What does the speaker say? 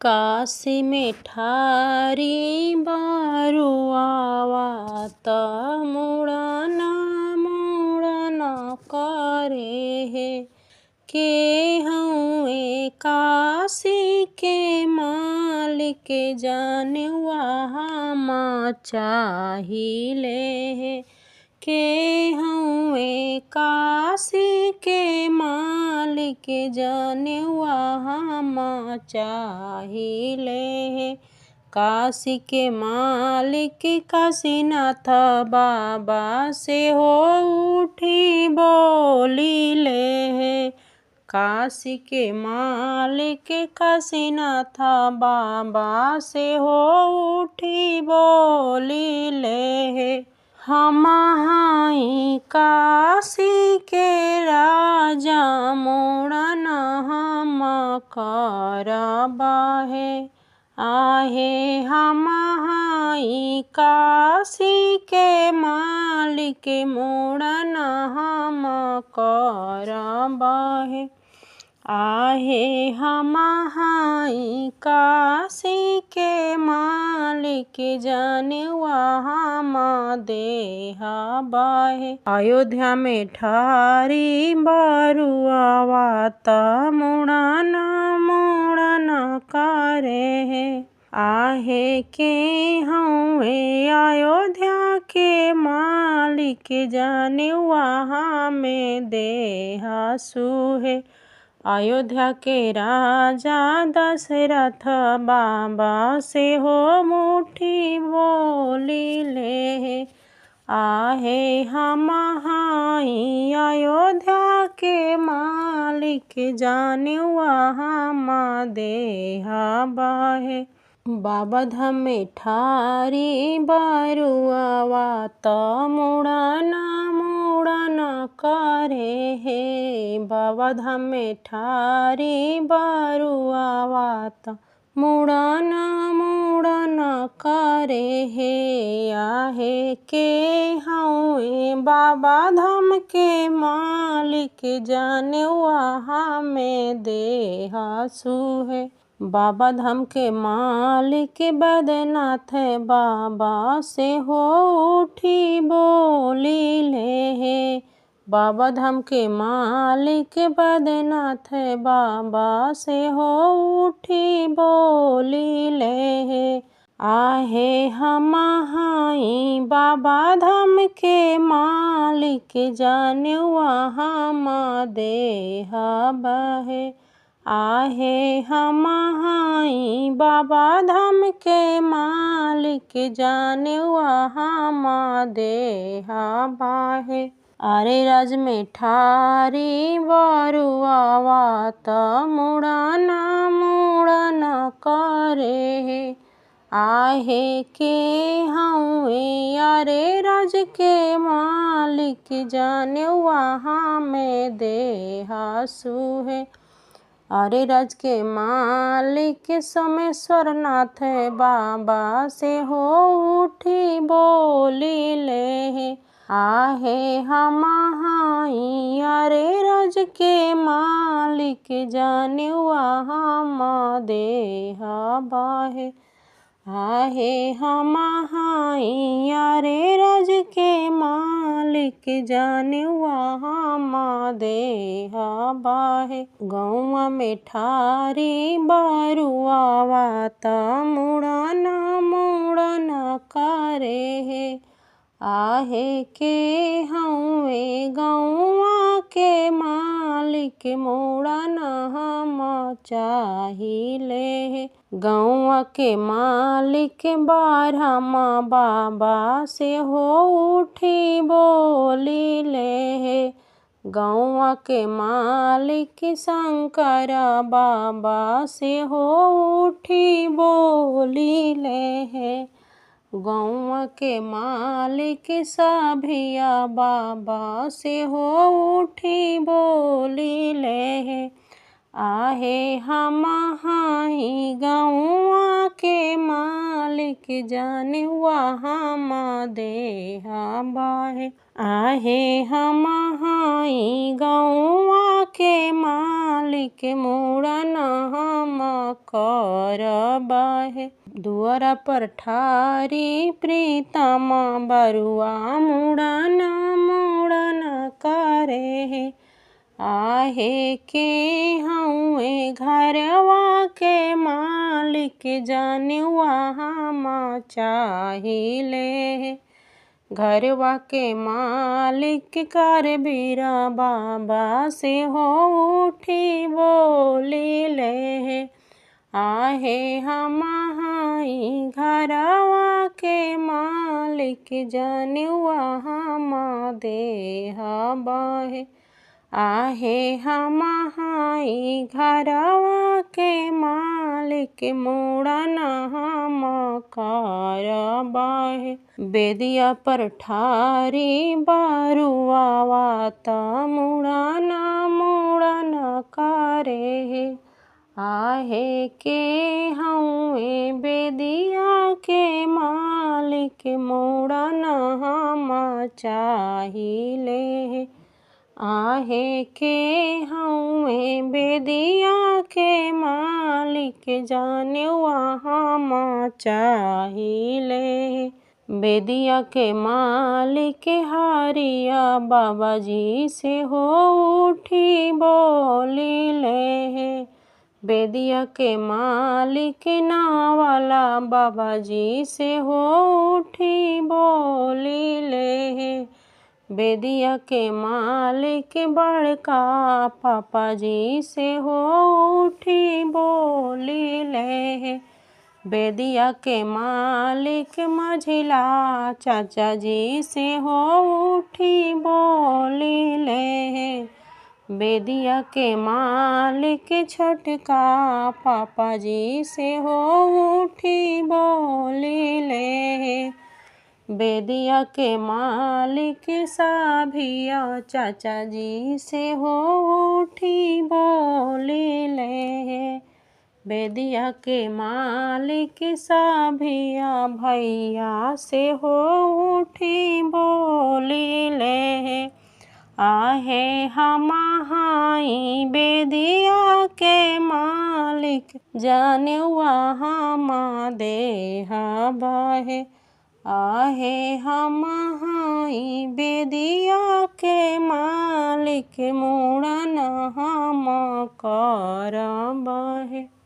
काशी में ठारी बरुआवा त मुड़न मुड़न करे हे। के हउए काशी के मालिक जनवा हम चाहिले हे। के हउए काशी के मालिक जनवा हम चाहिले हे। काशी के मालिक काशीनाथ बाबा से हो उठी बोलिले हे। काशी के मालिक काशीनाथ बाबा से हो उठी बोलिले हे। हम हई काशी के राजा मुड़न हम करबाहे। आहे हम हई काशी के मालिक मुड़न हम करबाहे। आहे हम हई काशी के मालिक जनवा हम देहबाहे। अयोध्या में ठारी बरुआवा त मुड़न मुड़न करे हे। आहे के हउए अयोध्या के मालिक जनवा हमें देहसुहे। अयोध्या के राजा दशरथ बाबा से हो मुठी बोलिले हे। आहे हम हई अयोध्या के मालिक जनवा हम देहबाहे। बाबा धाम में ठारी बरुआवा त मुड़न मुड़न करे हे। बाबा धाम में ठारी बरुआवा त मुड़न मुड़न करे हे। आहे के हउए बाबा धाम के मालिक जनवा हमें देहसुहे। बाबा धाम के मालिक बैद्यनाथ बाबा से हो उठी बोलिले हे। बाबा धाम के मालिक बैद्यनाथ बाबा से हो उठी बोलिले हे। आहे हम हई बाबा धाम के मालिक जनवा हम देहबाहे। आहे हम हई बाबा धाम के मालिक जनवा हम देहबाहे। अरे राज में ठारी बरुआवा त मुड़न मुड़न करे हे। आहे के हउए अरे राज के मालिक जनवा हमें देहसुहे। अरे राज के मालिक सोमेश्वर नाथ बाबा से हो उठी बोलिले हे। आहे हम हई अरे राज के मालिक जनवा हम देहबाहे। आहे हम हई अरे राज के मालिक जनवा हम देहबाहे। गौवा में ठारी बरुआवा त मुड़न मुड़न करे हे। आहे के हउए गौवा के मालिक मुड़न हम चाहिले हे। गौवा के मालिक ब्रह्मा बाबा से हो उठी बोलिले हे। गौवा के मालिक शंकर बाबा से हो उठी बोलिले हे। गौवा के मालिक सभिया बाबा से हो उठी बोलिले हे। आहे हम हई गौवा के मालिक मालिक जाने वहाँ देहा बाहे। आहे हम हाई गौवा के मालिक मुड़न हम करबाहे। दुआरा पर ठारी प्रीतम बरुआ मुड़न मुड़न करे हे। आहे के हउए घरवा के मालिक जाने वहाँ चाहिले। घरवा के मालिक कर बीरा बाबा से हो उठी बोली ले। आहे हम हाई घरवा के मालिक जाने वहाँ देहा बाहे। आहे हम हाई घरवा के मालिक मुड़न हम करबाहे। बेदिया पर ठारी बरुआ वात मुड़न मुड़न करे हे। आहे के हउए बेदिया के मालिक मुड़न हम चाहिले। आहे के हउए बेदिया के मालिक जाने वहाँ चाहिले। बेदिया के मालिक हरिया बाबा जी से हो उठी बोली ले। बेदिया के मालिक नावाला बाबा जी से हो उठी बोली ले। बेदिया के मालिक बड़का पापा जी से हो उठी बोली ले। बेदिया के मालिक मझिला चाचा जी से हो उठी बोली ले। बेदिया के मालिक छोटका पापा जी से हो उठी बोली ले। बेदिया के मालिक साभिया चाचा जी से हो उठी बोली ले। बेदिया के मालिक साभिया भैया से हो उठी बोली ले। आहे हम हाई बेदिया के मालिक जाने वहाँ देहा बाहे। आहे हम हाई बेदिया के मालिक मुड़न हम करबाहे।